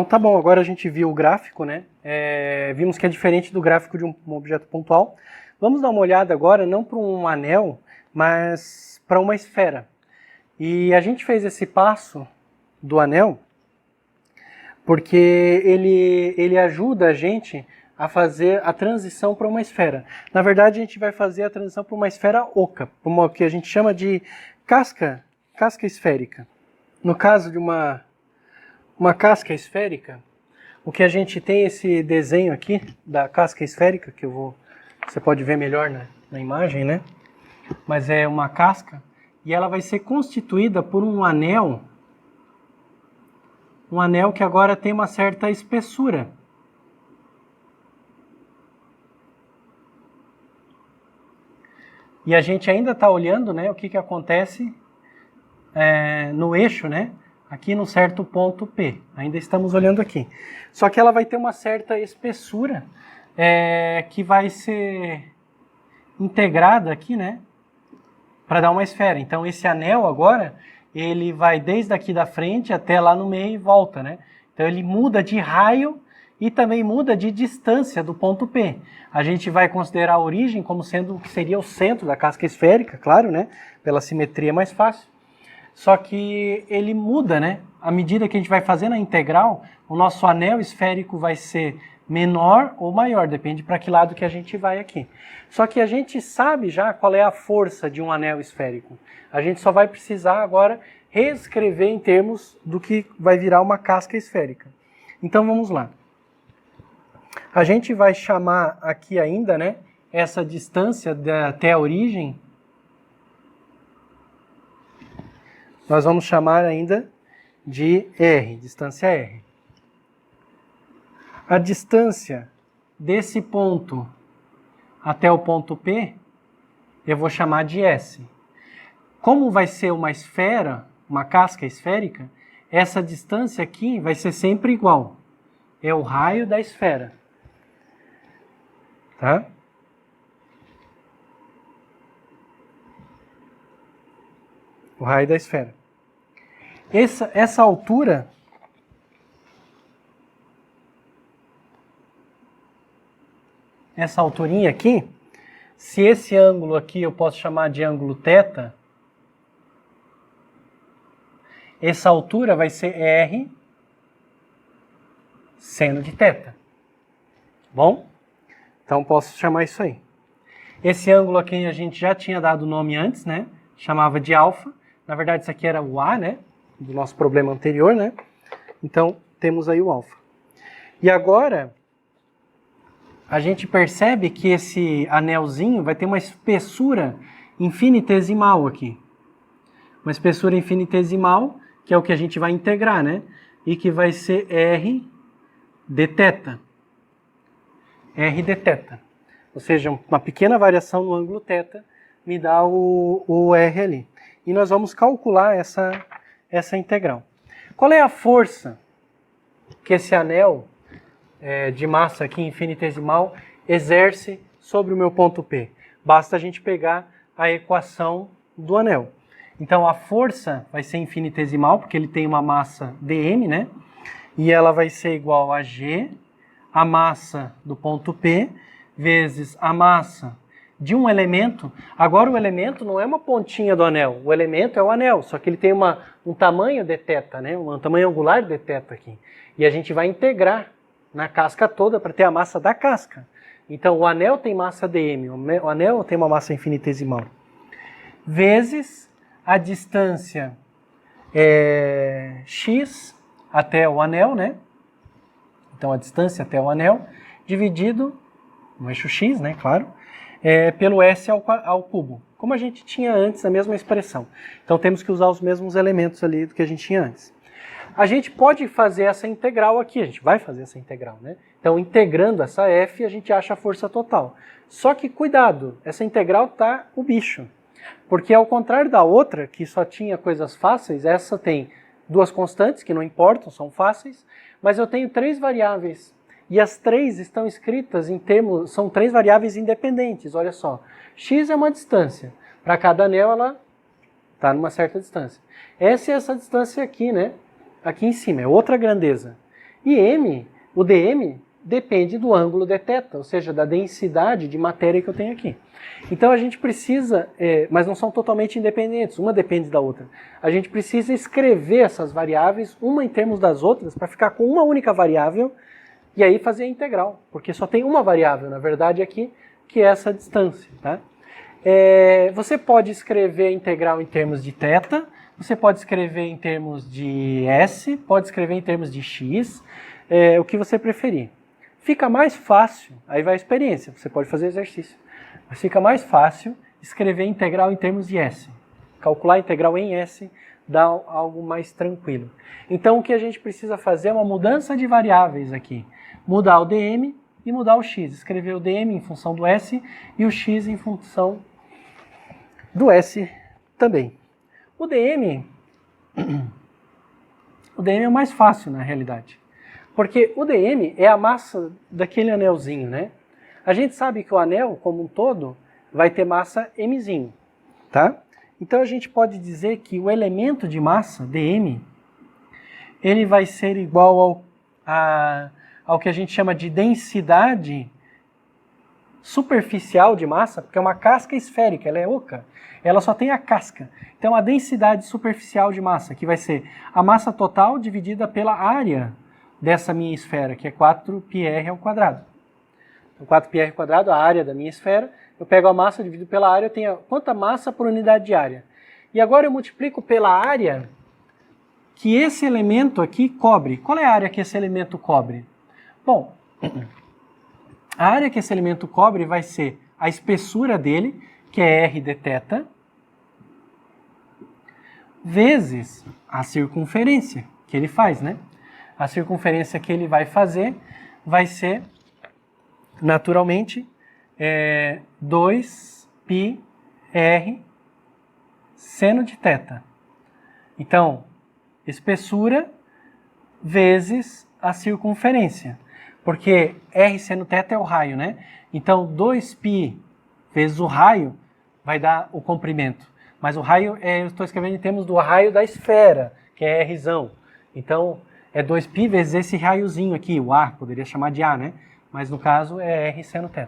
Então tá bom, agora a gente viu o gráfico, né? Vimos que é diferente do gráfico de um objeto pontual. Vamos dar uma olhada agora, não para um anel, mas para uma esfera. E a gente fez esse passo do anel porque ele ajuda a gente a fazer a transição para uma esfera. Na verdade, a gente vai fazer a transição para uma esfera oca, uma que a gente chama de casca esférica. No caso de uma casca esférica, o que a gente tem esse desenho aqui da casca esférica, que você pode ver melhor na imagem, né? Mas é uma casca e ela vai ser constituída por um anel que agora tem uma certa espessura. E a gente ainda está olhando, né, o que acontece no eixo, né, aqui num certo ponto P. Ainda estamos olhando aqui. Só que ela vai ter uma certa espessura que vai ser integrada aqui, né, para dar uma esfera. Então esse anel agora, ele vai desde aqui da frente até lá no meio e volta, né? Então ele muda de raio e também muda de distância do ponto P. A gente vai considerar a origem como sendo o que seria o centro da casca esférica, claro, né? Pela simetria mais fácil. Só que ele muda, né? À medida que a gente vai fazendo a integral, o nosso anel esférico vai ser menor ou maior, depende para que lado que a gente vai aqui. Só que a gente sabe já qual é a força de um anel esférico. A gente só vai precisar agora reescrever em termos do que vai virar uma casca esférica. Então vamos lá. A gente vai chamar aqui ainda, né, essa distância até a origem. Nós vamos chamar ainda de R, distância R. A distância desse ponto até o ponto P, eu vou chamar de S. Como vai ser uma esfera, uma casca esférica, essa distância aqui vai ser sempre igual. É o raio da esfera. Tá? O raio da esfera. Essa altura essa alturinha aqui, se esse ângulo aqui eu posso chamar de ângulo θ, essa altura vai ser R seno de θ. Bom? Então posso chamar isso aí. Esse ângulo aqui a gente já tinha dado o nome antes, né? Chamava de alfa. Na verdade isso aqui era o A, né? Do nosso problema anterior, né? Então temos aí o alfa. E agora a gente percebe que esse anelzinho vai ter uma espessura infinitesimal aqui. Uma espessura infinitesimal, que é o que a gente vai integrar, né? E que vai ser R de θ. R de θ. Ou seja, uma pequena variação no ângulo θ me dá o R ali. E nós vamos calcular essa integral. Qual é a força que esse anel de massa aqui infinitesimal exerce sobre o meu ponto P? Basta a gente pegar a equação do anel. Então a força vai ser infinitesimal, porque ele tem uma massa dm, né? E ela vai ser igual a G, a massa do ponto P, vezes a massa de um elemento. Agora o elemento não é uma pontinha do anel, o elemento é o anel, só que ele tem um tamanho de θ, né? Um tamanho angular de θ aqui. E a gente vai integrar na casca toda para ter a massa da casca. Então o anel tem massa dm, o anel tem uma massa infinitesimal. Vezes a distância x até o anel, né? Então a distância até o anel, dividido no eixo x, né, claro, pelo s ao cubo. Como a gente tinha antes, a mesma expressão. Então temos que usar os mesmos elementos ali do que a gente tinha antes. A gente pode fazer essa integral aqui, a gente vai fazer essa integral, né? Então, integrando essa f, a gente acha a força total. Só que, cuidado, essa integral tá o bicho. Porque, ao contrário da outra, que só tinha coisas fáceis, essa tem duas constantes, que não importam, são fáceis, mas eu tenho três variáveis. E as três estão escritas em termos, são três variáveis independentes, olha só. X é uma distância. Para cada anel, ela está numa certa distância. Essa é essa distância aqui, né? Aqui em cima, é outra grandeza. E o dm, depende do ângulo dθ, ou seja, da densidade de matéria que eu tenho aqui. Então a gente precisa, mas não são totalmente independentes, uma depende da outra. A gente precisa escrever essas variáveis, uma em termos das outras, para ficar com uma única variável, e aí fazer a integral, porque só tem uma variável, na verdade, aqui, que é essa distância. Tá? Você pode escrever a integral em termos de θ, você pode escrever em termos de s, pode escrever em termos de x, o que você preferir. Fica mais fácil, aí vai a experiência, você pode fazer exercício, mas fica mais fácil escrever a integral em termos de s. Calcular a integral em s dá algo mais tranquilo. Então o que a gente precisa fazer é uma mudança de variáveis aqui. Mudar o dm e mudar o x. Escrever o dm em função do s e o x em função do s também. O dm é o mais fácil na realidade. Porque o dm é a massa daquele anelzinho, né? A gente sabe que o anel, como um todo, vai ter massa mzinho, tá? Então a gente pode dizer que o elemento de massa, dm, ele vai ser igual ao que a gente chama de densidade superficial de massa, porque é uma casca esférica, ela é oca, ela só tem a casca. Então a densidade superficial de massa, que vai ser a massa total dividida pela área dessa minha esfera, que é 4πr ao quadrado. Então 4πr ao quadrado, a área da minha esfera, eu pego a massa, divido pela área, eu tenho quanta massa por unidade de área. E agora eu multiplico pela área que esse elemento aqui cobre. Qual é a área que esse elemento cobre? Bom, a área que esse elemento cobre vai ser a espessura dele, que é r dθ, vezes a circunferência que ele faz, né? A circunferência que ele vai fazer vai ser, naturalmente, 2πr seno de θ. Então, espessura vezes a circunferência. Porque r seno θ é o raio, né? Então, 2π vezes o raio vai dar o comprimento. Mas o raio, eu estou escrevendo em termos do raio da esfera, que é Rzão. Então, é 2π vezes esse raiozinho aqui, o A, poderia chamar de A, né? Mas no caso é r seno θ.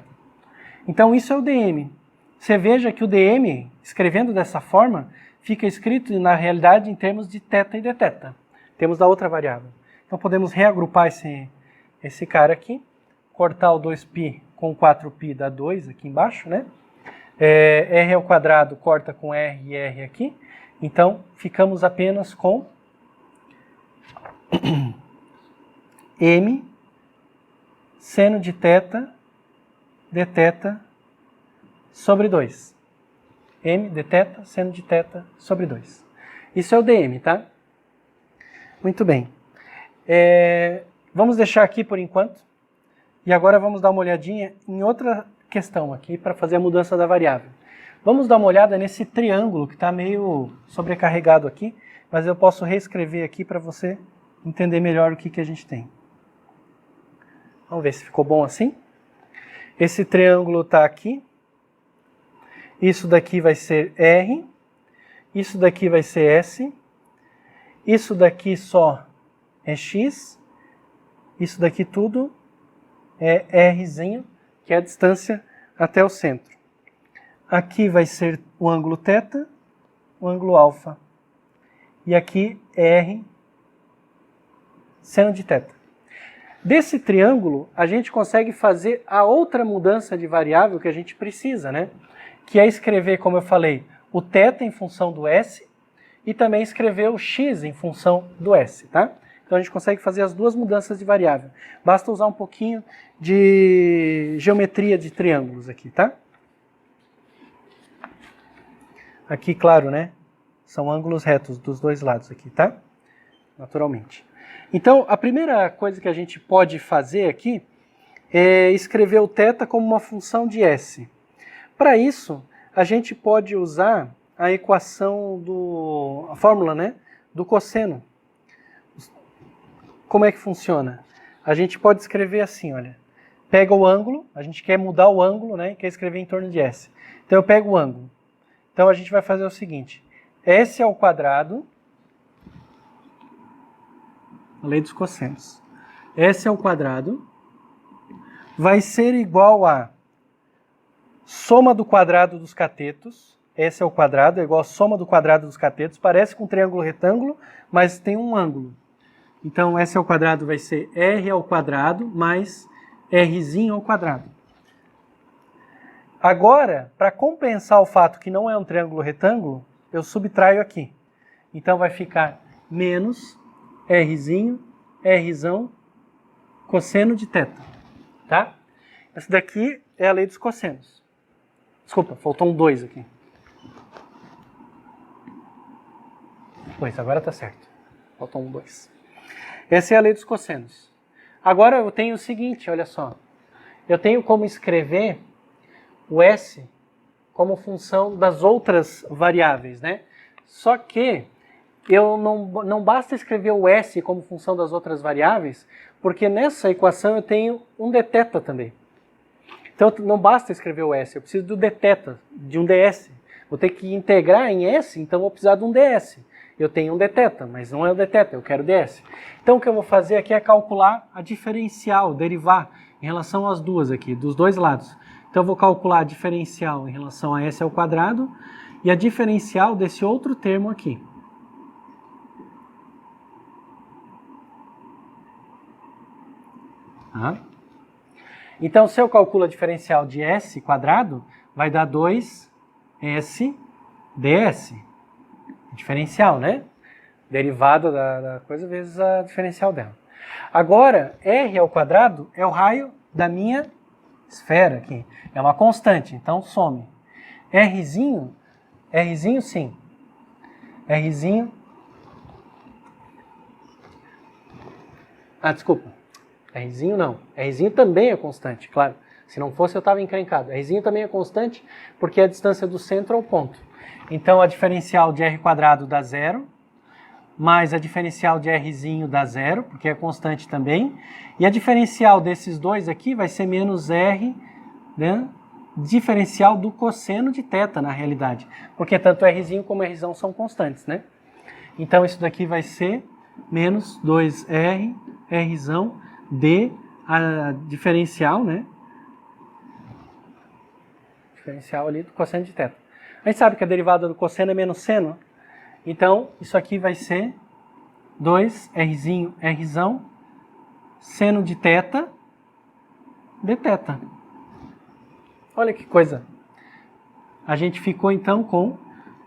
Então, isso é o dm. Você veja que o dm, escrevendo dessa forma, fica escrito na realidade em termos de θ e dθ. Temos da outra variável. Então, podemos reagrupar esse cara aqui, cortar o 2π com 4π dá 2 aqui embaixo, né? R ao quadrado corta com R e R aqui. Então, ficamos apenas com m seno de θ dθ sobre 2. M dθ seno de θ sobre 2. Isso é o dm, tá? Muito bem. Vamos deixar aqui por enquanto. E agora vamos dar uma olhadinha em outra questão aqui para fazer a mudança da variável. Vamos dar uma olhada nesse triângulo que está meio sobrecarregado aqui, mas eu posso reescrever aqui para você entender melhor o que a gente tem. Vamos ver se ficou bom assim. Esse triângulo está aqui. Isso daqui vai ser R. Isso daqui vai ser S. Isso daqui só é X. Isso daqui tudo é Rzinho, que é a distância até o centro. Aqui vai ser o ângulo θ, o ângulo alfa. E aqui R seno de θ. Desse triângulo, a gente consegue fazer a outra mudança de variável que a gente precisa, né? Que é escrever, como eu falei, o θ em função do S e também escrever o x em função do S, tá? Então a gente consegue fazer as duas mudanças de variável. Basta usar um pouquinho de geometria de triângulos aqui, tá? Aqui, claro, né? São ângulos retos dos dois lados aqui, tá? Naturalmente. Então, a primeira coisa que a gente pode fazer aqui é escrever o θ como uma função de S. Para isso, a gente pode usar a equação a fórmula, né, do cosseno. Como é que funciona? A gente pode escrever assim, olha. Pega o ângulo, a gente quer mudar o ângulo, né, e quer escrever em torno de S. Então eu pego o ângulo. Então a gente vai fazer o seguinte. S ao quadrado, a lei dos cossenos. S ao quadrado vai ser igual a soma do quadrado dos catetos. S ao quadrado é igual a soma do quadrado dos catetos. Parece com um triângulo retângulo, mas tem um ângulo. Então, S ao quadrado vai ser R ao quadrado mais Rzinho ao quadrado. Agora, para compensar o fato que não é um triângulo retângulo, eu subtraio aqui. Então, vai ficar menos Rzinho, Rzão, cosseno de θ. Tá? Essa daqui é a lei dos cossenos. Desculpa, faltou um 2 aqui. Pois, agora tá certo. Faltou um 2. Essa é a lei dos cossenos. Agora eu tenho o seguinte, olha só. Eu tenho como escrever o S como função das outras variáveis, né? Só que eu não basta escrever o S como função das outras variáveis, porque nessa equação eu tenho um dθ também. Então não basta escrever o S, eu preciso do dθ, de um ds. Vou ter que integrar em S, então vou precisar de um ds. Eu tenho um dθ, mas não é o dθ, eu quero ds. Então o que eu vou fazer aqui é calcular a diferencial, derivar, em relação às duas aqui, dos dois lados. Então eu vou calcular a diferencial em relação a S ao quadrado e a diferencial desse outro termo aqui. Então, se eu calculo a diferencial de S quadrado, vai dar 2S ds. Diferencial, né? Derivada da coisa vezes a diferencial dela. Agora, R ao quadrado é o raio da minha esfera aqui. É uma constante, então some. Rzinho sim. Rzinho... desculpa. Rzinho não. Rzinho também é constante, claro. Se não fosse eu estava encrencado. Rzinho também é constante porque é a distância do centro ao ponto. Então a diferencial de R quadrado dá 0, mais a diferencial de Rzinho dá 0, porque é constante também. E a diferencial desses dois aqui vai ser menos R, né? Diferencial do cosseno de θ na realidade. Porque tanto Rzinho como Rzão são constantes, né? Então isso daqui vai ser menos 2R, Rzão, d, a diferencial, né? Diferencial ali do cosseno de θ. A gente sabe que a derivada do cosseno é menos seno. Então, isso aqui vai ser 2Rzinho, Rzão, seno de θ, dθ. Olha que coisa. A gente ficou, então, com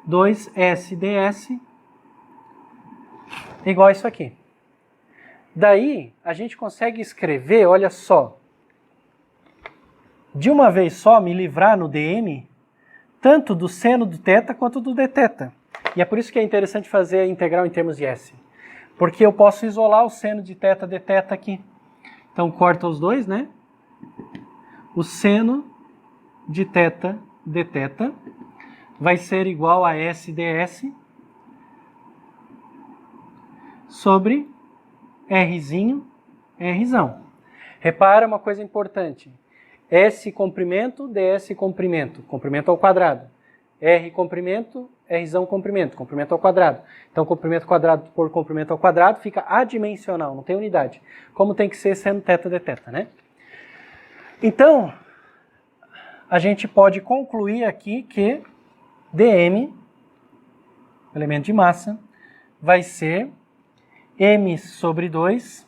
2S ds igual a isso aqui. Daí, a gente consegue escrever, olha só, de uma vez só, me livrar no dm, tanto do seno do θ quanto do dθ. E é por isso que é interessante fazer a integral em termos de S. Porque eu posso isolar o seno de θ dθ aqui. Então, corta os dois, né? O seno de θ dθ vai ser igual a S ds sobre Rzinho, Rzão. Repara uma coisa importante. S comprimento, ds comprimento, comprimento ao quadrado. R comprimento, Rzão comprimento, comprimento ao quadrado. Então, comprimento quadrado por comprimento ao quadrado fica adimensional, não tem unidade. Como tem que ser seno θ dθ, né? Então, a gente pode concluir aqui que dm, elemento de massa, vai ser m sobre 2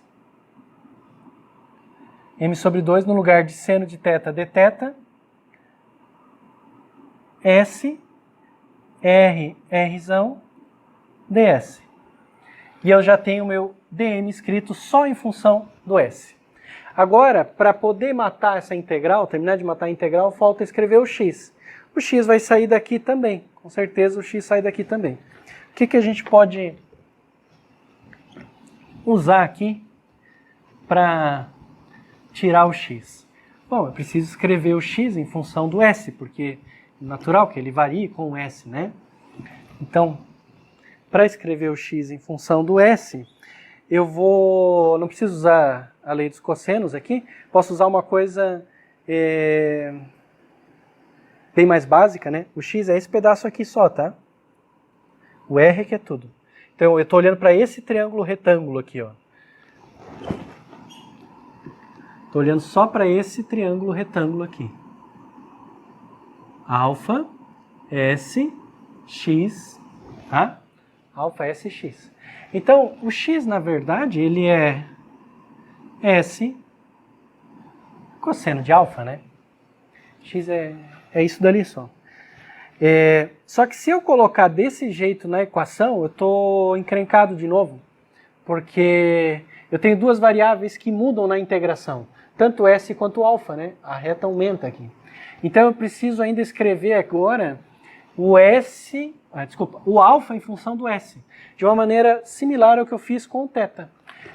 no lugar de seno de θ dθ, S, R, Rzão, ds. E eu já tenho o meu dm escrito só em função do S. Agora, para poder matar essa integral, terminar de matar a integral, falta escrever o x. O x vai sair daqui também, com certeza o x sai daqui também. O que a gente pode usar aqui para tirar o x? Bom, eu preciso escrever o x em função do s, porque é natural que ele varie com o s, né? Então, para escrever o x em função do s, eu não preciso usar a lei dos cossenos aqui, posso usar uma coisa bem mais básica, né? O x é esse pedaço aqui só, tá? O r que é tudo. Então, eu estou olhando para esse triângulo retângulo aqui, ó. Estou olhando só para esse triângulo retângulo aqui. Alfa, S, X, tá? Alfa, S, X. Então, o X, na verdade, ele é S cosseno de alfa, né? X é isso dali só. Só que se eu colocar desse jeito na equação, eu estou encrencado de novo. Porque eu tenho duas variáveis que mudam na integração. Tanto S quanto alfa, né? A reta aumenta aqui. Então eu preciso ainda escrever agora o alfa em função do S. De uma maneira similar ao que eu fiz com o θ.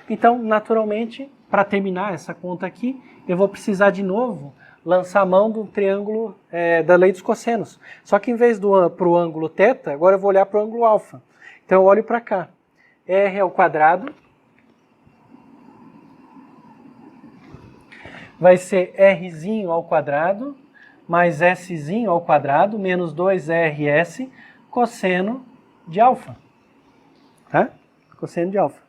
Então, naturalmente, para terminar essa conta aqui, eu vou precisar de novo lançar a mão do triângulo da lei dos cossenos. Só que em vez para o ângulo θ, agora eu vou olhar para o ângulo alfa. Então eu olho para cá. R ao quadrado vai ser Rzinho ao quadrado mais Szinho ao quadrado menos 2RS cosseno de alfa. Tá? Cosseno de alfa.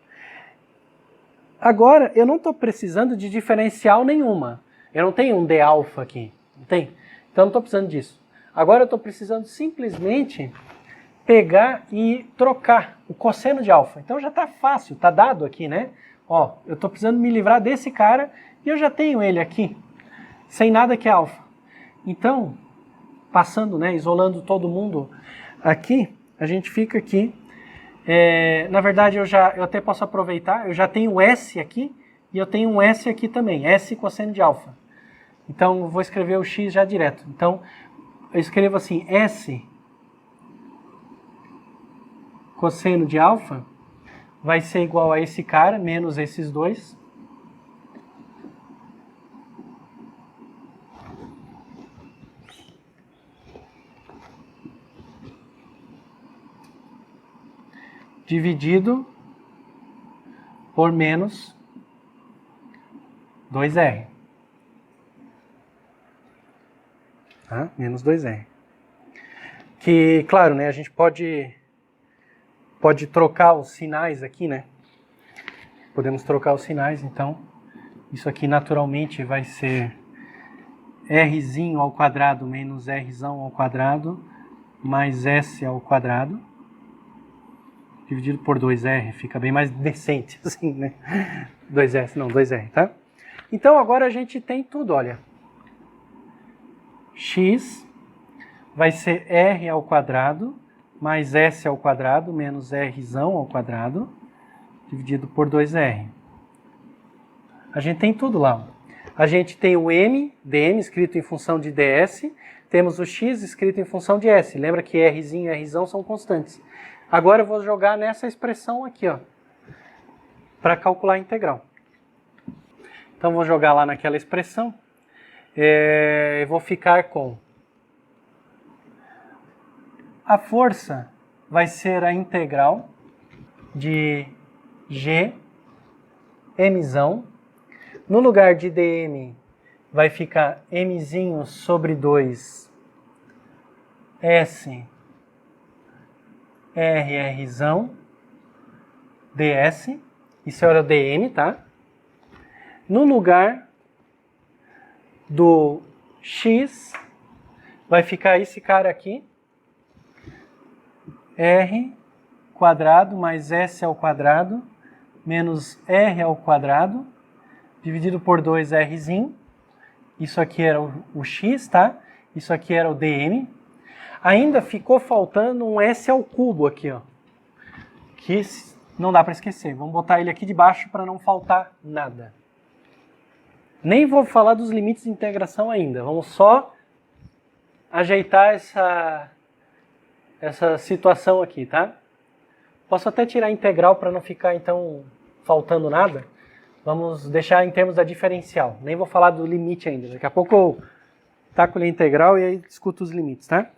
Agora, eu não estou precisando de diferencial nenhuma. Eu não tenho um d alfa aqui. Não tem? Então, eu não estou precisando disso. Agora, eu estou precisando simplesmente pegar e trocar o cosseno de alfa. Então, já está fácil. Está dado aqui, né? Ó, eu estou precisando me livrar desse cara e eu já tenho ele aqui, sem nada que é alfa. Então, passando, né, isolando todo mundo aqui, a gente fica aqui. Na verdade, eu até posso aproveitar, eu já tenho o S aqui e eu tenho um S aqui também, S cosseno de alfa. Então, eu vou escrever o X já direto. Então, eu escrevo assim, S cosseno de alfa vai ser igual a esse cara, menos esses dois. Dividido por menos 2R. Tá? Menos 2R. Que, claro, né, a gente pode trocar os sinais aqui, né? Podemos trocar os sinais, então isso aqui naturalmente vai ser Rzinho ao quadrado menos Rzão ao quadrado mais S ao quadrado. Dividido por 2R, fica bem mais decente, assim, né? 2S, não, 2R, tá? Então, agora a gente tem tudo, olha. X vai ser R ao quadrado, mais S ao quadrado, menos Rzão ao quadrado, dividido por 2R. A gente tem tudo lá. A gente tem o dm, escrito em função de ds, temos o x escrito em função de s. Lembra que Rzinho e Rzão são constantes. Agora eu vou jogar nessa expressão aqui, ó, para calcular a integral. Então vou jogar lá naquela expressão. Eu vou ficar com a força vai ser a integral de g mzão. No lugar de dm vai ficar mzinho sobre 2 s Rzão ds, isso era o dm, tá? No lugar do x vai ficar esse cara aqui, r quadrado mais s ao quadrado menos r ao quadrado dividido por 2rzinho. Isso aqui era o x, tá? Isso aqui era o dm. Ainda ficou faltando um s ao cubo aqui, ó. Que não dá para esquecer. Vamos botar ele aqui de baixo para não faltar nada. Nem vou falar dos limites de integração ainda. Vamos só ajeitar essa situação aqui, tá? Posso até tirar a integral para não ficar, então, faltando nada. Vamos deixar em termos da diferencial. Nem vou falar do limite ainda. Daqui a pouco eu taco-lhe a integral e aí discuto os limites, tá?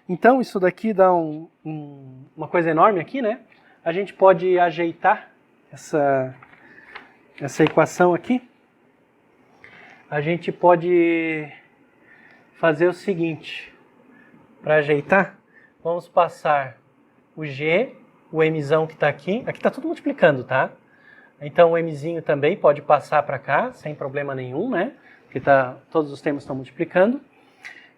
Então, isso daqui dá uma coisa enorme aqui, né? A gente pode ajeitar essa equação aqui. A gente pode fazer o seguinte. Para ajeitar, vamos passar o G, o Mzão que está aqui. Aqui está tudo multiplicando, tá? Então o mzinho também pode passar para cá, sem problema nenhum, né? Porque todos os termos estão multiplicando.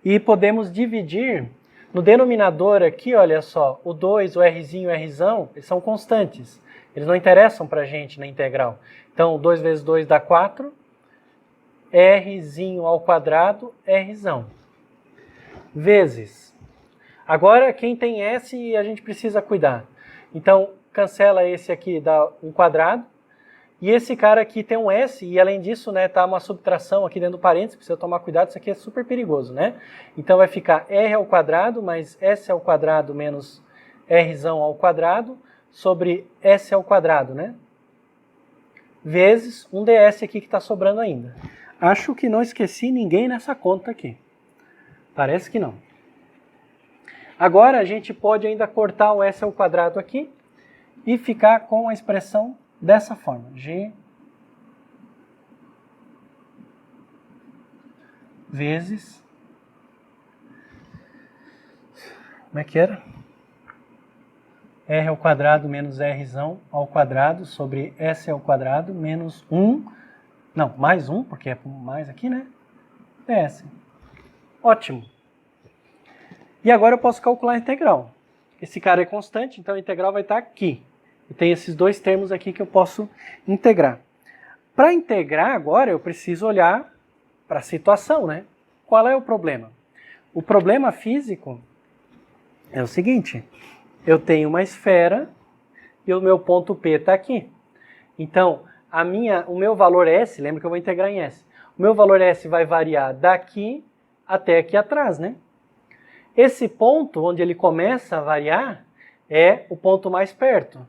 E podemos dividir no denominador aqui, olha só, o 2, o rzinho e o rzão, eles são constantes. Eles não interessam para a gente na integral. Então 2 vezes 2 dá 4, rzinho ao quadrado, rzão. Vezes. Agora quem tem s a gente precisa cuidar. Então cancela esse aqui, dá um quadrado. E esse cara aqui tem um S, e além disso, né, tá uma subtração aqui dentro do parênteses, precisa tomar cuidado, isso aqui é super perigoso, né? Então vai ficar R ao quadrado mais S ao quadrado menos Rzão ao quadrado sobre S ao quadrado, né? Vezes um ds aqui que está sobrando ainda. Acho que não esqueci ninguém nessa conta aqui. Parece que não. Agora a gente pode ainda cortar o S ao quadrado aqui e ficar com a expressão dessa forma, G vezes, como é que era? R ao quadrado menos Rzão ao quadrado sobre S ao quadrado menos 1, não, mais 1, porque é mais aqui, né? ds. Ótimo. E agora eu posso calcular a integral. Esse cara é constante, então a integral vai estar aqui. E tem esses dois termos aqui que eu posso integrar. Para integrar agora, eu preciso olhar para a situação, né? Qual é o problema? O problema físico é o seguinte. Eu tenho uma esfera e o meu ponto P está aqui. Então, o meu valor S, lembra que eu vou integrar em S. O meu valor S vai variar daqui até aqui atrás, né? Esse ponto, onde ele começa a variar, é o ponto mais perto.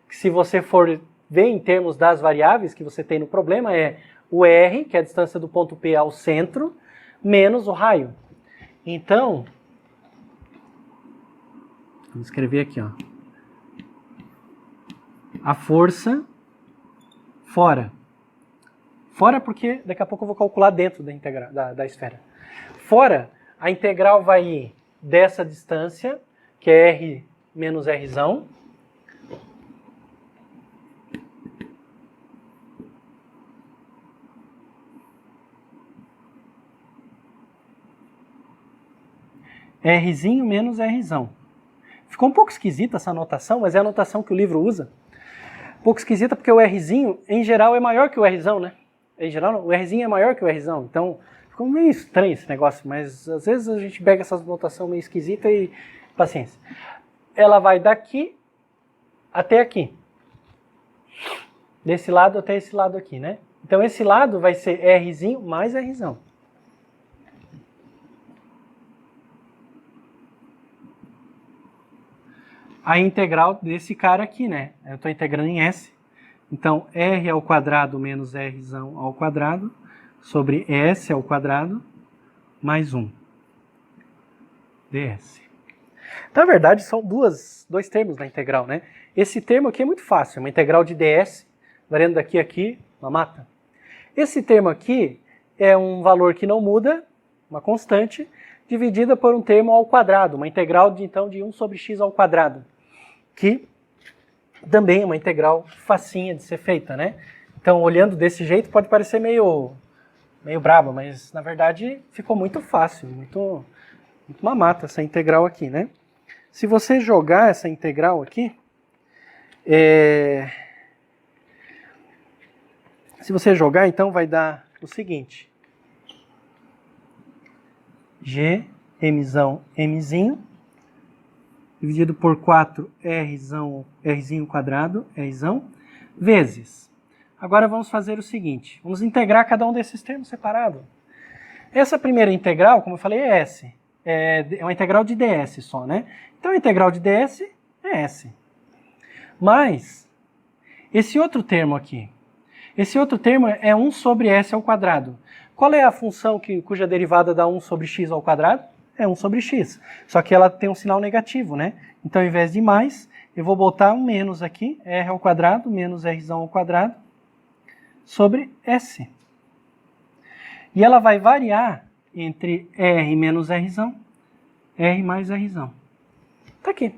Se você for ver em termos das variáveis que você tem no problema, é o R, que é a distância do ponto P ao centro, menos o raio. Então, vamos escrever aqui, ó. A força fora. Fora porque daqui a pouco eu vou calcular dentro da esfera. Fora, a integral vai ir dessa distância, que é R menos Rzão, Rzinho menos Rzão. Ficou um pouco esquisita essa anotação, mas é a anotação que o livro usa. Um pouco esquisita porque o Rzinho, em geral, é maior que o Rzão, né? Em geral, o Rzinho é maior que o Rzão. Então, ficou meio estranho esse negócio, mas às vezes a gente pega essa anotação meio esquisita e paciência. Ela vai daqui até aqui. Desse lado até esse lado aqui, né? Então, esse lado vai ser Rzinho mais Rzão. A integral desse cara aqui, né? Eu estou integrando em S. Então, R ao quadrado menos Rzão ao quadrado sobre S ao quadrado mais 1 ds. Na verdade, são dois termos na integral, né? Esse termo aqui é muito fácil, uma integral de ds, variando daqui a aqui, uma mata. Esse termo aqui é um valor que não muda, uma constante, dividida por um termo ao quadrado, uma integral então de 1 sobre x ao quadrado, que também é uma integral facinha de ser feita, né? Então, olhando desse jeito, pode parecer meio braba, mas na verdade ficou muito fácil, muito mamata essa integral aqui, né? Se você jogar essa integral aqui, se você jogar, então vai dar o seguinte: G, Mzão, Mzinho, dividido por 4, Rzinho quadrado, Rzão, vezes. Agora vamos fazer o seguinte, vamos integrar cada um desses termos separado. Essa primeira integral, como eu falei, é S. É uma integral de ds só, né? Então a integral de ds é S. Mas, esse outro termo aqui, esse outro termo é 1 sobre S ao quadrado. Qual é a função cuja derivada dá 1 sobre x ao quadrado? É 1 sobre x. Só que ela tem um sinal negativo, né? Então, ao invés de mais, eu vou botar um menos aqui, r ao quadrado menos rzão ao quadrado, sobre S. E ela vai variar entre R menos Rzão, R mais Rzão. Tá aqui.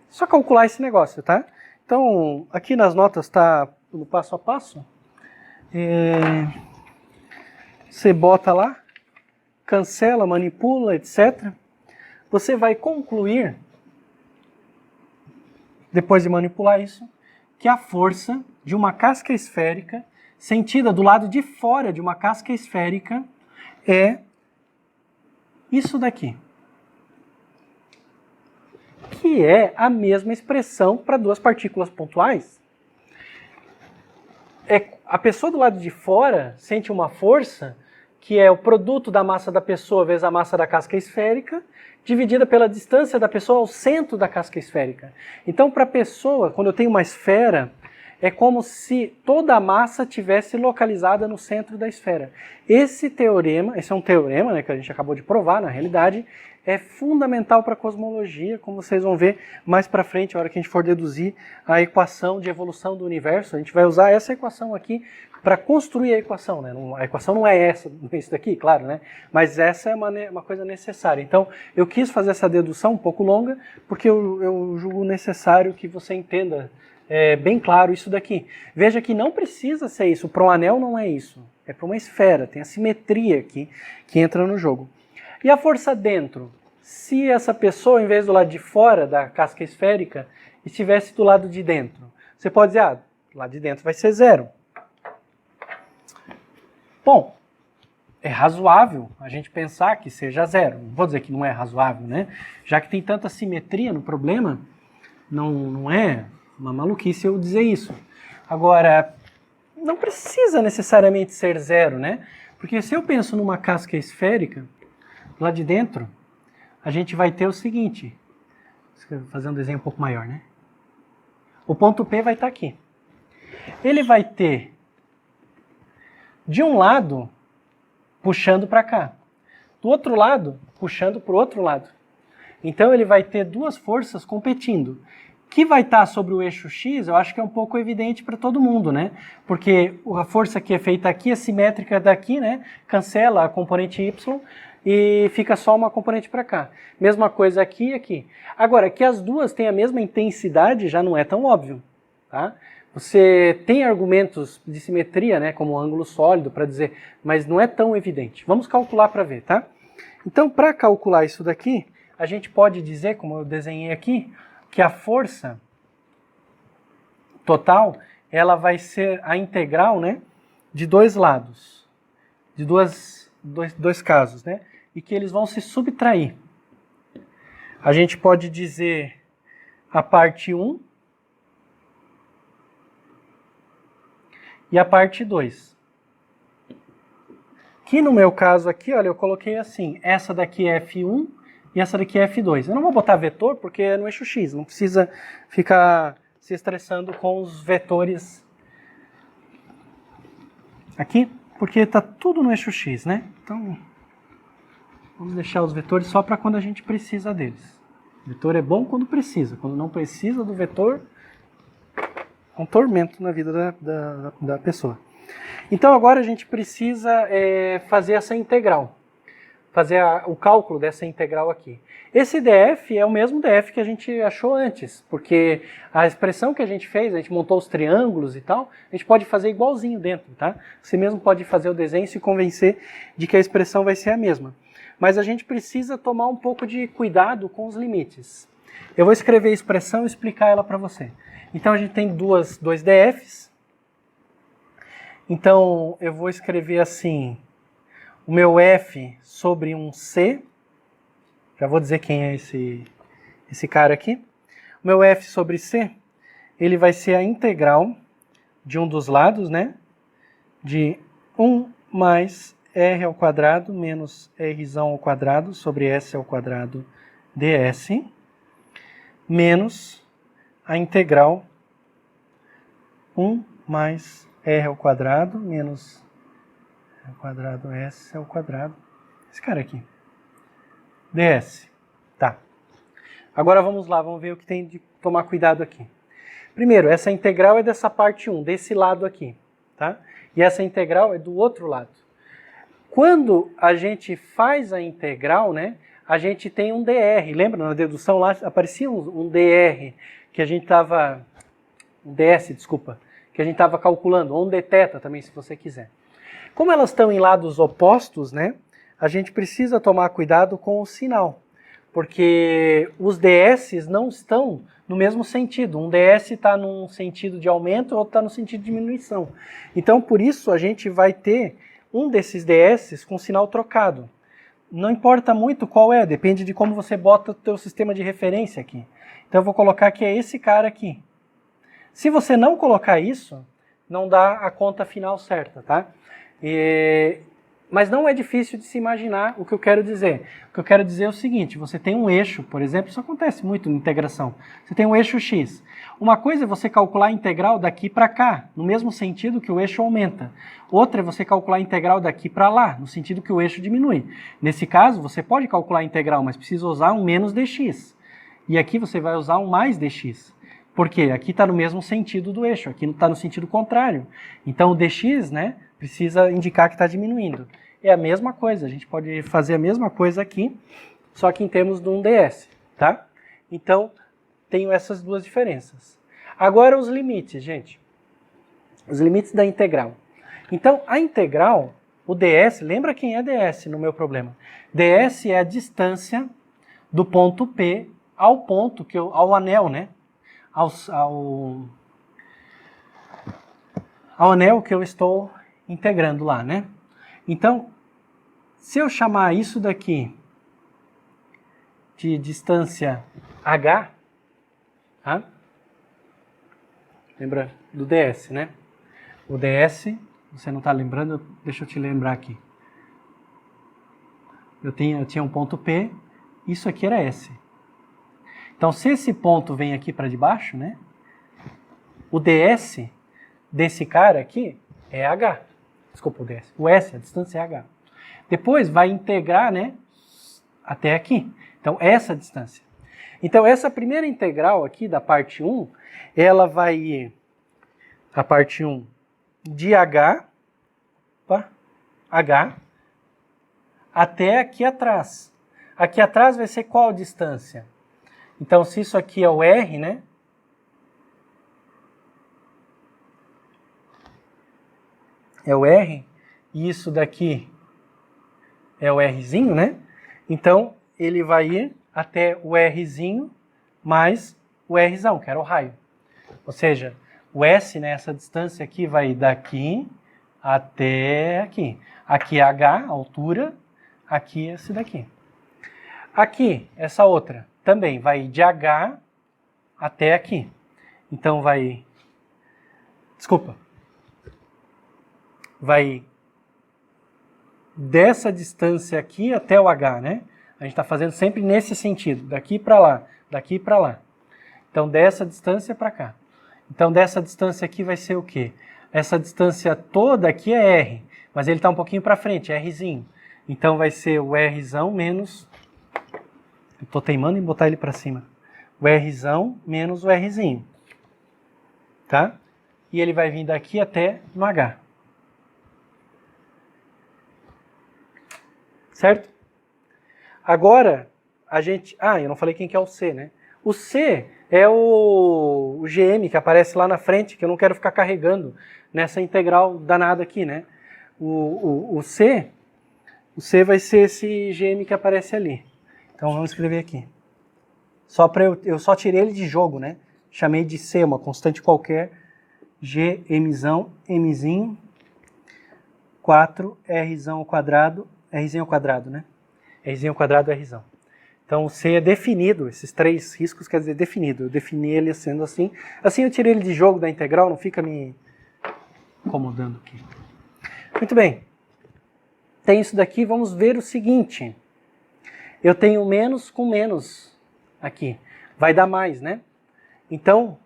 Só calcular esse negócio, tá? Então, aqui nas notas está pelo passo a passo. Você bota lá, cancela, manipula, etc. Você vai concluir, depois de manipular isso, que a força de uma casca esférica, sentida do lado de fora de uma casca esférica, é isso daqui. Que é a mesma expressão para duas partículas pontuais. A pessoa do lado de fora sente uma força que é o produto da massa da pessoa vezes a massa da casca esférica, dividida pela distância da pessoa ao centro da casca esférica. Então, para a pessoa, quando eu tenho uma esfera, é como se toda a massa tivesse localizada no centro da esfera. Esse é um teorema, né, que a gente acabou de provar, na realidade, é fundamental para a cosmologia, como vocês vão ver mais para frente, a hora que a gente for deduzir a equação de evolução do universo. A gente vai usar essa equação aqui para construir a equação, né? A equação não é isso daqui, claro, né? Mas essa é uma coisa necessária. Então, eu quis fazer essa dedução um pouco longa, porque eu julgo necessário que você entenda bem claro isso daqui. Veja que não precisa ser isso, para um anel não é isso, é para uma esfera, tem a simetria aqui que entra no jogo. E a força dentro? Se essa pessoa, em vez do lado de fora da casca esférica, estivesse do lado de dentro, você pode dizer, do lado de dentro vai ser 0. Bom, é razoável a gente pensar que seja 0. Não vou dizer que não é razoável, né? Já que tem tanta simetria no problema, não é uma maluquice eu dizer isso. Agora, não precisa necessariamente ser 0, né? Porque se eu penso numa casca esférica, lá de dentro, a gente vai ter o seguinte. Vou fazer um desenho um pouco maior, né? O ponto P vai estar aqui. Ele vai ter, de um lado, puxando para cá. Do outro lado, puxando para o outro lado. Então ele vai ter duas forças competindo. Que vai estar sobre o eixo X, eu acho que é um pouco evidente para todo mundo, né? Porque a força que é feita aqui é simétrica daqui, né? Cancela a componente Y e fica só uma componente para cá. Mesma coisa aqui e aqui. Agora, que as duas têm a mesma intensidade já não é tão óbvio, tá? Você tem argumentos de simetria, né? Como ângulo sólido para dizer, mas não é tão evidente. Vamos calcular para ver, tá? Então, para calcular isso daqui, a gente pode dizer, como eu desenhei aqui, que a força total, ela vai ser a integral, né, de dois lados, de dois casos, né, e que eles vão se subtrair. A gente pode dizer a parte 1 e a parte 2. Que no meu caso aqui, olha, eu coloquei assim, essa daqui é F1, e essa daqui é F2. Eu não vou botar vetor porque é no eixo X, não precisa ficar se estressando com os vetores aqui, porque está tudo no eixo X, né? Então, vamos deixar os vetores só para quando a gente precisa deles. O vetor é bom quando precisa, quando não precisa do vetor, é um tormento na vida da pessoa. Então agora a gente precisa fazer essa integral. Fazer o cálculo dessa integral aqui. Esse df é o mesmo df que a gente achou antes, porque a expressão que a gente fez, a gente montou os triângulos e tal, a gente pode fazer igualzinho dentro, tá? Você mesmo pode fazer o desenho e se convencer de que a expressão vai ser a mesma. Mas a gente precisa tomar um pouco de cuidado com os limites. Eu vou escrever a expressão e explicar ela para você. Então a gente tem dois dfs. Então eu vou escrever assim... O meu f sobre um c, já vou dizer quem é esse cara aqui. O meu f sobre c, ele vai ser a integral de um dos lados, né? De 1 mais r ao quadrado menos r ao quadrado sobre s ao quadrado ds, menos a integral 1 mais r ao quadrado menos ao quadrado S ao quadrado, esse cara aqui, ds. Tá. Agora vamos lá, vamos ver o que tem de tomar cuidado aqui. Primeiro, essa integral é dessa parte 1, desse lado aqui, tá? E essa integral é do outro lado. Quando a gente faz a integral, né, a gente tem um dr. Lembra, na dedução lá aparecia um dr, que a gente estava... um ds, desculpa, que que a gente estava calculando, ou um dθ também, se você quiser. Como elas estão em lados opostos, né, a gente precisa tomar cuidado com o sinal, porque os ds não estão no mesmo sentido. Um ds está num sentido de aumento, outro está no sentido de diminuição. Então, por isso, a gente vai ter um desses ds com sinal trocado. Não importa muito qual é, depende de como você bota o teu sistema de referência aqui. Então, eu vou colocar que é esse cara aqui. Se você não colocar isso, não dá a conta final certa, tá? Mas não é difícil de se imaginar o que eu quero dizer. O que eu quero dizer é o seguinte, você tem um eixo, por exemplo, isso acontece muito na integração. Você tem um eixo x. Uma coisa é você calcular a integral daqui para cá, no mesmo sentido que o eixo aumenta. Outra é você calcular a integral daqui para lá, no sentido que o eixo diminui. Nesse caso, você pode calcular a integral, mas precisa usar um menos dx. E aqui você vai usar um mais dx. Por quê? Aqui está no mesmo sentido do eixo, aqui está no sentido contrário. Então o dx, né, precisa indicar que está diminuindo. É a mesma coisa, a gente pode fazer a mesma coisa aqui, só que em termos de um ds, tá? Então, tenho essas duas diferenças. Agora os limites, gente. Os limites da integral. Então, a integral, o ds, lembra quem é ds no meu problema? ds é a distância do ponto P ao ponto, ao anel, né? Ao anel que eu estou integrando lá, né? Então, se eu chamar isso daqui de distância h, tá? Lembra do ds, né? O ds, você não está lembrando, deixa eu te lembrar aqui. Eu tinha um ponto P, isso aqui era S. Então, se esse ponto vem aqui para debaixo, né? O ds desse cara aqui é h. Desculpa, o ds. O s, a distância é h. Depois vai integrar, né, até aqui. Então, essa distância. Então, essa primeira integral aqui da parte 1, ela vai ir, a parte 1, de h até aqui atrás. Aqui atrás vai ser qual distância? Então, se isso aqui é o r, né? É o r, e isso daqui é o rzinho, né? Então, ele vai ir até o rzinho mais o rzão, que era o raio. Ou seja, o s, né, essa distância aqui vai daqui até aqui. Aqui é h, a altura, aqui é esse daqui. Aqui, essa outra, também vai de h até aqui. Então, vai... Desculpa. Vai dessa distância aqui até o h, né? A gente está fazendo sempre nesse sentido, daqui para lá, daqui para lá. Então, dessa distância para cá. Então, dessa distância aqui vai ser o quê? Essa distância toda aqui é r, mas ele está um pouquinho para frente, rzinho. Então, vai ser o rzão menos... Eu estou teimando em botar ele para cima. O rzão menos o rzinho. Tá? E ele vai vir daqui até no h. Certo? Agora, a gente... Ah, eu não falei quem que é o C, né? O C é o GM que aparece lá na frente, que eu não quero ficar carregando nessa integral danada aqui, né? O C vai ser esse GM que aparece ali. Então, vamos escrever aqui. Eu só tirei ele de jogo, né? Chamei de C, uma constante qualquer. GMzão, Mzinho, 4, Rzão ao quadrado, Rzinho ao quadrado, né? Rzinho ao quadrado, Rzão. Então, o C é definido, esses três riscos quer dizer definido. Eu defini ele sendo assim. Assim eu tirei ele de jogo da integral, não fica me incomodando aqui. Muito bem. Tem isso daqui, vamos ver o seguinte. Eu tenho menos com menos aqui. Vai dar mais, né? Então,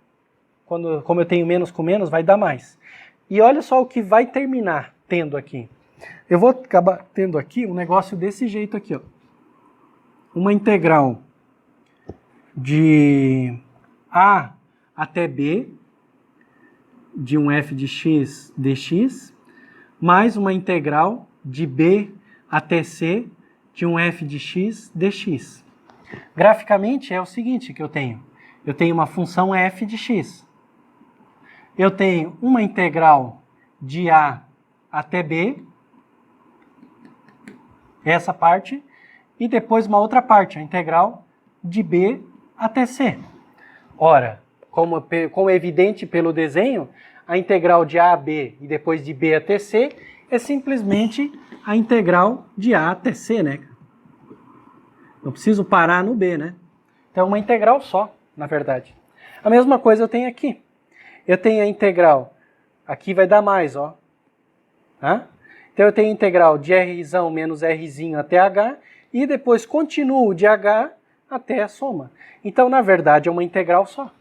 como eu tenho menos com menos, vai dar mais. E olha só o que vai terminar tendo aqui. Eu vou acabar tendo aqui um negócio desse jeito aqui, ó. Uma integral de a até b de um f de x dx, mais uma integral de b até c de um f de x dx. Graficamente é o seguinte que eu tenho. Eu tenho uma função f de x. eu tenho uma integral de A até B, essa parte, e depois uma outra parte, a integral de B até C. Ora, como é evidente pelo desenho, a integral de A a B e depois de B até C é simplesmente a integral de A até C, né? Não preciso parar no B, né? Então é uma integral só, na verdade. A mesma coisa eu tenho aqui. Eu tenho a integral, aqui vai dar mais, ó. Tá? Então eu tenho a integral de R menos R até H e depois continuo de H até a soma. Então, na verdade, é uma integral só.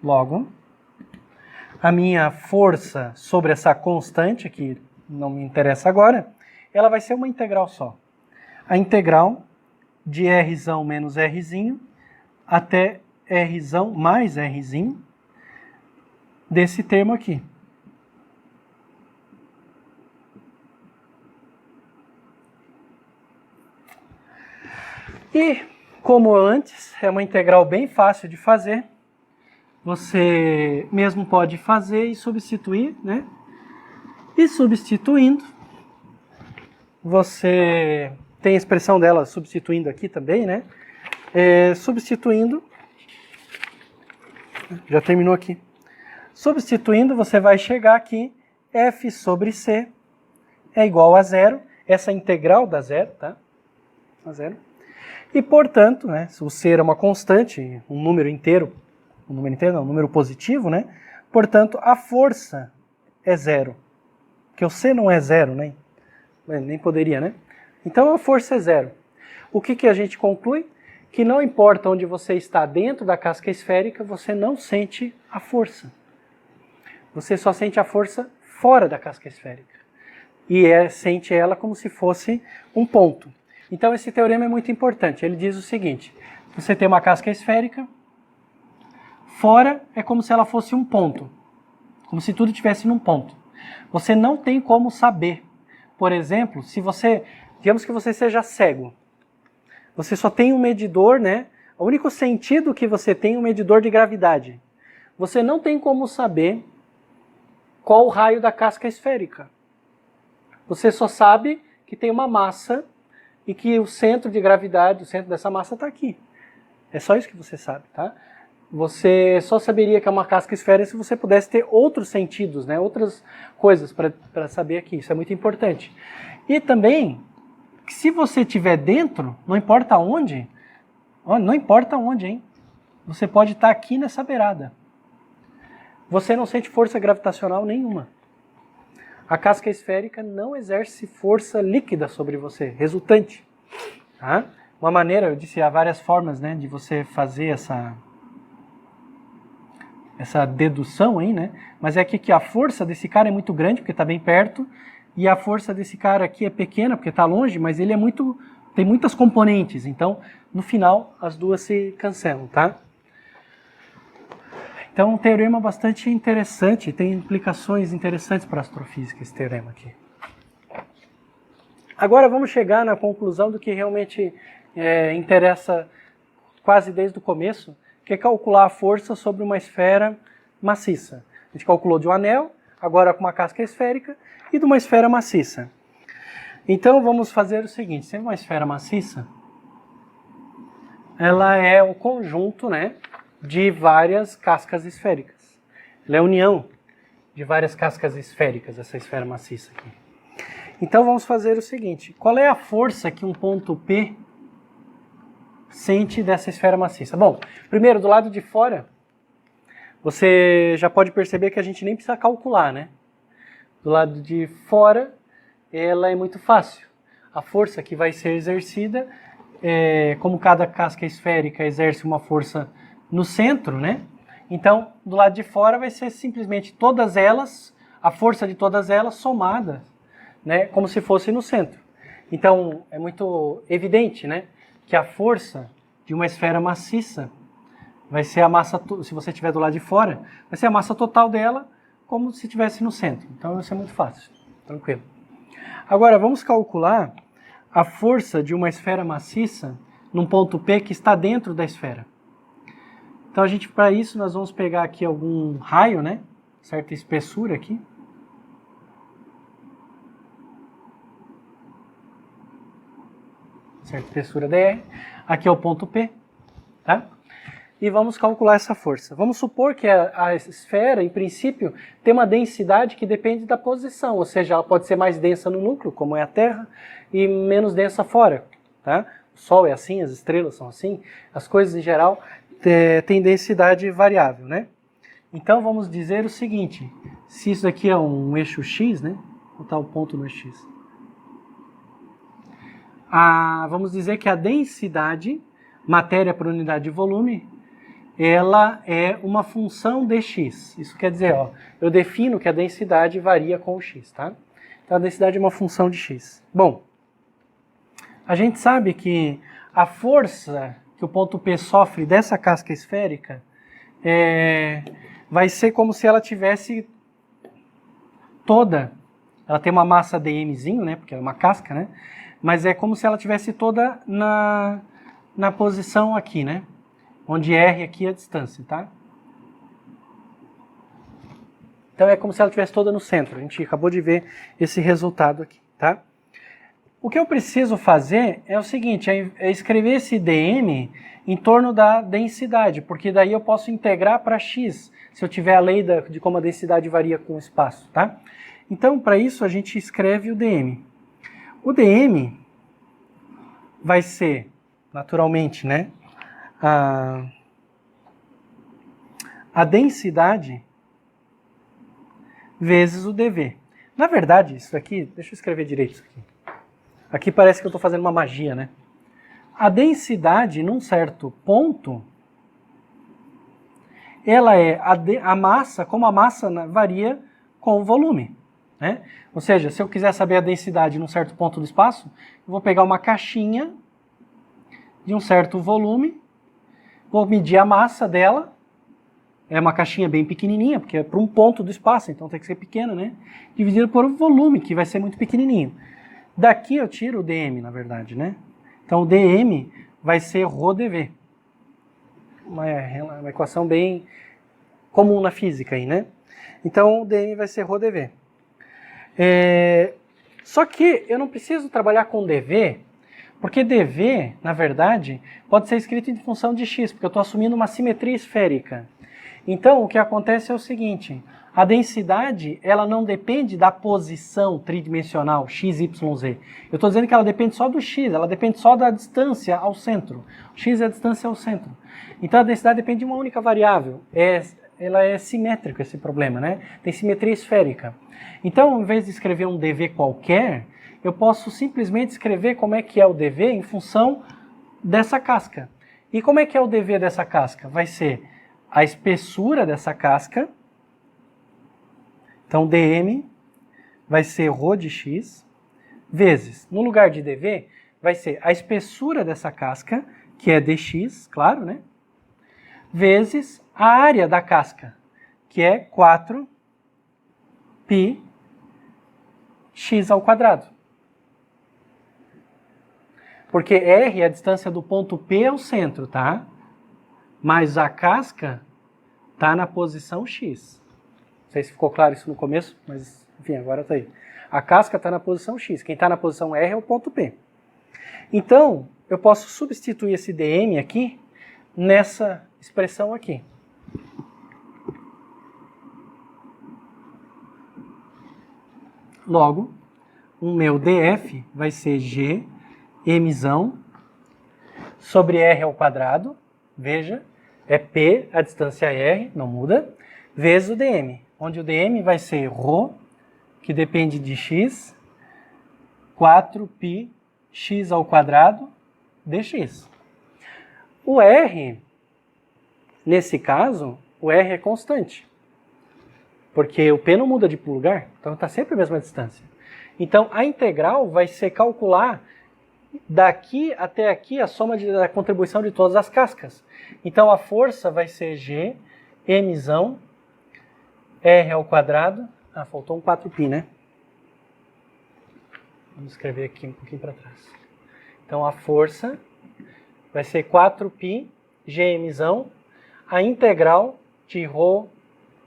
Logo, a minha força sobre essa constante, que não me interessa agora, ela vai ser uma integral só. A integral de R menos R até R mais R desse termo aqui. E, como antes, é uma integral bem fácil de fazer. Você mesmo pode fazer e substituir, né? E substituindo, você tem a expressão dela substituindo aqui também, né? Substituindo, já terminou aqui. Substituindo, você vai chegar aqui, f sobre c é igual a zero, essa integral dá zero, tá? A zero. E, portanto, né, se o c é uma constante, um número inteiro não, um número positivo, né? Portanto, a força é zero. Porque o c não é zero, né? Nem poderia, né? Então, a força é zero. O que a gente conclui? Que não importa onde você está dentro da casca esférica, você não sente a força. Você só sente a força fora da casca esférica. E sente ela como se fosse um ponto. Então, esse teorema é muito importante. Ele diz o seguinte: você tem uma casca esférica, fora é como se ela fosse um ponto. Como se tudo estivesse num ponto. Você não tem como saber. Por exemplo, se você, digamos que você seja cego. Você só tem um medidor, né? O único sentido que você tem é um medidor de gravidade. Você não tem como saber qual o raio da casca esférica. Você só sabe que tem uma massa e que o centro de gravidade, o centro dessa massa está aqui. É só isso que você sabe, tá? Você só saberia que é uma casca esférica se você pudesse ter outros sentidos, né? Outras coisas para saber aqui. Isso é muito importante. E também, se você estiver dentro, não importa onde, não importa onde, hein? Você pode estar aqui nessa beirada. Você não sente força gravitacional nenhuma. A casca esférica não exerce força líquida sobre você, resultante. Tá? Uma maneira, eu disse, há várias formas, né, de você fazer essa dedução aí, né? Mas é aqui que a força desse cara é muito grande, porque está bem perto, e a força desse cara aqui é pequena, porque está longe, mas ele tem muitas componentes. Então, no final, as duas se cancelam, tá? Então, um teorema bastante interessante, tem implicações interessantes para a astrofísica, esse teorema aqui. Agora vamos chegar na conclusão do que realmente interessa quase desde o começo, que é calcular a força sobre uma esfera maciça. A gente calculou de um anel, agora com uma casca esférica, e de uma esfera maciça. Então vamos fazer o seguinte, se é uma esfera maciça, ela é o conjunto, né, de várias cascas esféricas. Ela é a união de várias cascas esféricas, essa esfera maciça aqui. Então vamos fazer o seguinte, qual é a força que um ponto P sente dessa esfera maciça? Bom, primeiro, do lado de fora, você já pode perceber que a gente nem precisa calcular, né? Do lado de fora, ela é muito fácil. A força que vai ser exercida, como cada casca esférica exerce uma força no centro, né? Então, do lado de fora vai ser simplesmente todas elas, a força de todas elas somada, né? Como se fosse no centro. Então, é muito evidente, né? Que a força de uma esfera maciça vai ser a massa, se você estiver do lado de fora, vai ser a massa total dela, como se estivesse no centro. Então, isso é muito fácil, tranquilo. Agora, vamos calcular a força de uma esfera maciça num ponto P que está dentro da esfera. Então, para isso, nós vamos pegar aqui algum raio, né? Certa espessura aqui. Certa espessura dr. Aqui é o ponto P, tá? E vamos calcular essa força. Vamos supor que a esfera, em princípio, tem uma densidade que depende da posição, ou seja, ela pode ser mais densa no núcleo, como é a Terra, e menos densa fora, tá? O Sol é assim, as estrelas são assim, as coisas em geral têm densidade variável, né? Então vamos dizer o seguinte, se isso aqui é um eixo X, né? Vou botar o ponto no X. Vamos dizer que a densidade, matéria por unidade de volume, ela é uma função de x. Isso quer dizer, ó, eu defino que a densidade varia com o x, tá? Então a densidade é uma função de x. Bom, a gente sabe que a força que o ponto P sofre dessa casca esférica vai ser como se ela tivesse toda, ela tem uma massa dmzinho, né, porque é uma casca, né, mas é como se ela tivesse toda na posição aqui, né, onde R aqui é a distância, tá? Então é como se ela estivesse toda no centro. A gente acabou de ver esse resultado aqui, tá? O que eu preciso fazer é o seguinte, é escrever esse dm em torno da densidade, porque daí eu posso integrar para x, se eu tiver a lei de como a densidade varia com o espaço, tá? Então, para isso, a gente escreve o dm. O dm vai ser, naturalmente, né, a densidade vezes o dv. Na verdade, isso aqui, deixa eu escrever direito isso aqui. Aqui parece que eu estou fazendo uma magia, né? A densidade, num certo ponto, ela é a massa, como a massa varia com o volume, né? Ou seja, se eu quiser saber a densidade num certo ponto do espaço, eu vou pegar uma caixinha de um certo volume, vou medir a massa dela, é uma caixinha bem pequenininha, porque é para um ponto do espaço, então tem que ser pequeno, né? Dividido por um volume, que vai ser muito pequenininho. Daqui eu tiro o dm, na verdade, né? Então o dm vai ser ρdv. Uma equação bem comum na física aí, né? Então o dm vai ser ρdv. Só que eu não preciso trabalhar com dv, porque dv, na verdade, pode ser escrito em função de x, porque eu estou assumindo uma simetria esférica. Então, o que acontece é o seguinte, a densidade, ela não depende da posição tridimensional, x, y, z. Eu estou dizendo que ela depende só do x, ela depende só da distância ao centro. X é a distância ao centro. Então, a densidade depende de uma única variável. Ela é simétrica, esse problema, né? Tem simetria esférica. Então, ao invés de escrever um dv qualquer, eu posso simplesmente escrever como é que é o dv em função dessa casca. E como é que é o dv dessa casca? Vai ser a espessura dessa casca. Então, dm vai ser ρ de x, vezes, no lugar de dv, vai ser a espessura dessa casca, que é dx, claro, né? Vezes a área da casca, que é 4 π x ao quadrado. Porque R é a distância do ponto P ao centro, tá? Mas a casca está na posição X. Não sei se ficou claro isso no começo, mas enfim, agora está aí. A casca está na posição X. Quem está na posição R é o ponto P. Então, eu posso substituir esse dm aqui nessa expressão aqui. Logo, o meu df vai ser g mzão sobre r ao quadrado, veja, é p, a distância r, não muda, vezes o dm, onde o dm vai ser ρ, que depende de x, 4π x ao quadrado dx. O r, nesse caso, o r é constante, porque o p não muda de lugar, então está sempre a mesma distância. Então, a integral vai ser calcular daqui até aqui a soma da contribuição de todas as cascas. Então, a força vai ser g, mzão, r ao quadrado. Ah, faltou um 4π, né? Vamos escrever aqui um pouquinho para trás. Então, a força vai ser 4π gmzão. a integral de ρ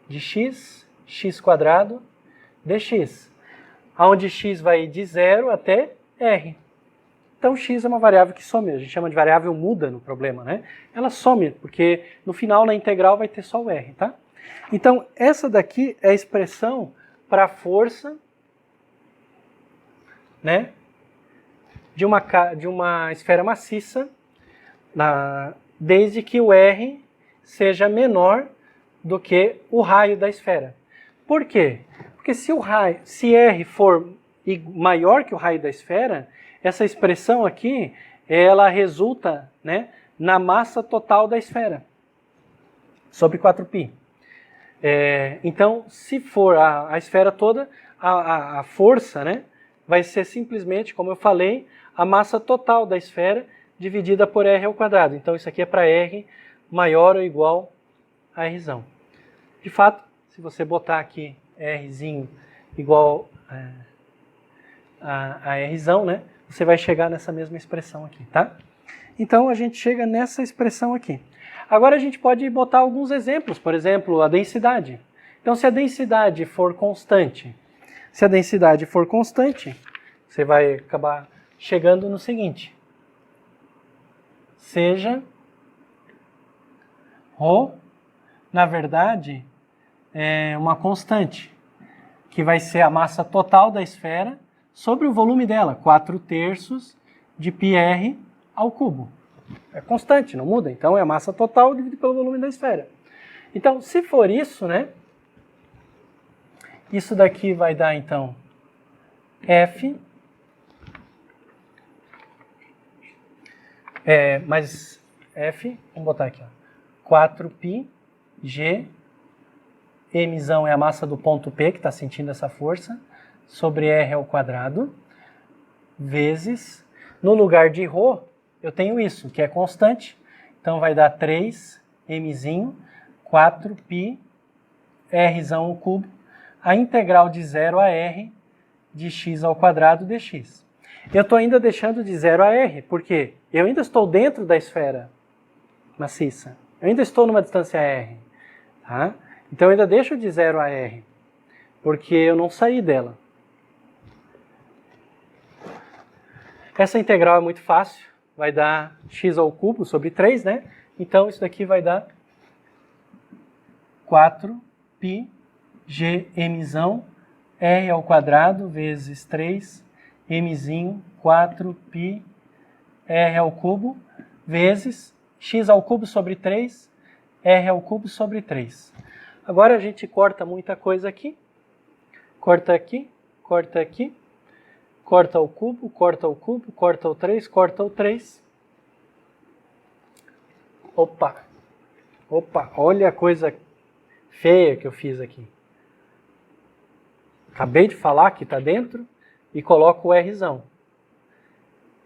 de x, x² dx, onde x vai de 0 até r. Então, x é uma variável que some, a gente chama de variável muda no problema, né? Ela some, porque no final, na integral, vai ter só o r, tá? Então, essa daqui é a expressão para a força, né, de uma esfera maciça, desde que o r seja menor do que o raio da esfera. Por quê? Porque se r for maior que o raio da esfera, essa expressão aqui, ela resulta, né, na massa total da esfera, sobre 4π. Então, se for a esfera toda, a força, né, vai ser simplesmente, como eu falei, a massa total da esfera dividida por r². Então, isso aqui é para r maior ou igual a r. De fato, se você botar aqui rzinho igual a r, né, você vai chegar nessa mesma expressão aqui, tá? Então, a gente chega nessa expressão aqui. Agora, a gente pode botar alguns exemplos, por exemplo, a densidade. Então, se a densidade for constante, você vai acabar chegando no seguinte. Seja ρ, na verdade, é uma constante, que vai ser a massa total da esfera sobre o volume dela, 4/3 de πr ao cubo. É constante, não muda. Então, é a massa total dividido pelo volume da esfera. Então, se for isso, né? Isso daqui vai dar, então, F. Mas F, vamos botar aqui, ó, 4π G, Mzão é a massa do ponto P, que está sentindo essa força, sobre r², vezes, no lugar de ρ, eu tenho isso, que é constante, então vai dar 3mzinho, 4π, rzão ao cubo, a integral de 0 a r de x² dx. Eu estou ainda deixando de 0 a r, porque eu ainda estou dentro da esfera maciça, eu ainda estou numa distância r, tá? Então eu ainda deixo de 0 a r, porque eu não saí dela. Essa integral é muito fácil, vai dar x³ sobre 3, né? Então isso daqui vai dar 4π gmzão r² vezes 3mzinho 4π r³ vezes x³ sobre 3 r³ sobre 3. Agora a gente corta muita coisa aqui. Corta aqui, corta aqui. Corta o cubo, corta o cubo, corta o 3, corta o 3. Opa, olha a coisa feia que eu fiz aqui. Acabei de falar que está dentro e coloco o Rzão.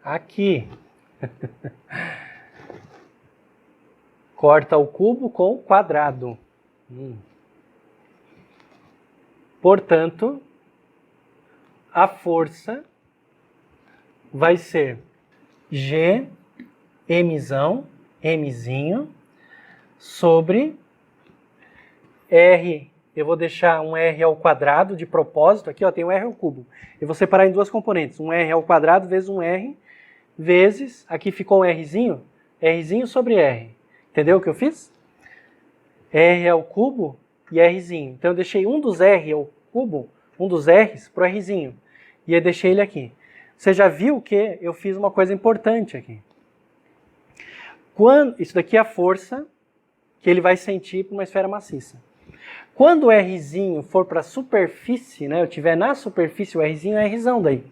Aqui. Corta o cubo com o quadrado. Portanto, a força vai ser G, Mzinho, sobre R, eu vou deixar um R² de propósito, aqui ó, tem um R ao cubo. Eu vou separar em duas componentes, um R² vezes um R, vezes, aqui ficou um Rzinho sobre R. Entendeu o que eu fiz? R ao cubo e Rzinho. Então eu deixei um dos R ao cubo, um dos R's para o Rzinho. E eu deixei ele aqui. Você já viu que eu fiz uma coisa importante aqui. Isso daqui é a força que ele vai sentir para uma esfera maciça. Quando o Rzinho for para a superfície, né, eu tiver na superfície, o Rzinho é Rzão daí.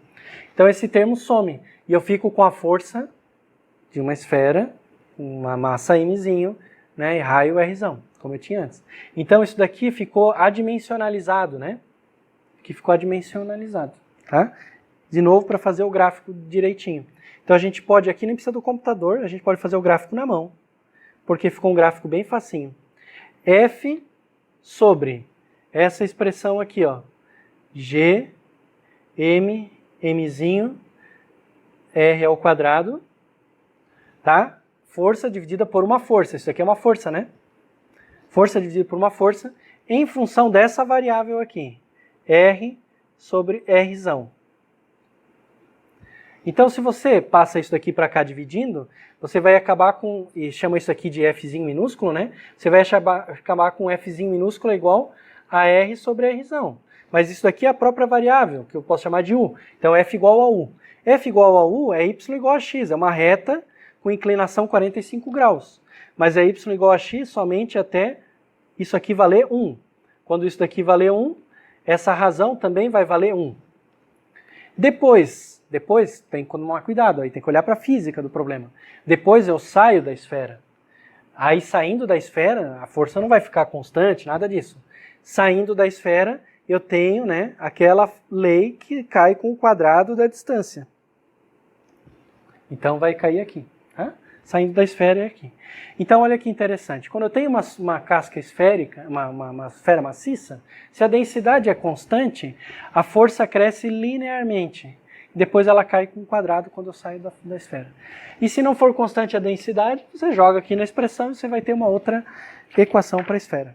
Então esse termo some. E eu fico com a força de uma esfera, uma massa Mzinho, né, e raio Rzão, como eu tinha antes. Então isso daqui ficou adimensionalizado, né? Que ficou adimensionalizado. Tá? De novo, para fazer o gráfico direitinho. Então a gente pode, aqui nem precisa do computador, a gente pode fazer o gráfico na mão, porque ficou um gráfico bem facinho. F sobre essa expressão aqui, ó, G, Mzinho, R², tá? Força dividida por uma força, isso aqui é uma força, né? Força dividido por uma força em função dessa variável aqui. R sobre Rzão. Então, se você passa isso daqui para cá dividindo, você vai acabar com, e chama isso aqui de Fzinho minúsculo, né? Você vai acabar com Fzinho minúsculo igual a R sobre Rzão. Mas isso daqui é a própria variável, que eu posso chamar de U. Então, F igual a U. F igual a U é Y igual a X, é uma reta com inclinação 45 graus. Mas é Y igual a X somente até isso aqui valer 1. Quando isso daqui valer 1, essa razão também vai valer 1. Depois tem que tomar cuidado, aí tem que olhar para a física do problema. Depois eu saio da esfera. Aí saindo da esfera, a força não vai ficar constante, nada disso. Saindo da esfera, eu tenho, né, aquela lei que cai com o quadrado da distância. Então vai cair aqui. Tá? Saindo da esfera é aqui. Então olha que interessante. Quando eu tenho uma casca esférica, uma esfera maciça, se a densidade é constante, a força cresce linearmente. Depois ela cai com o quadrado quando eu saio da esfera. E se não for constante a densidade, você joga aqui na expressão e você vai ter uma outra equação para a esfera.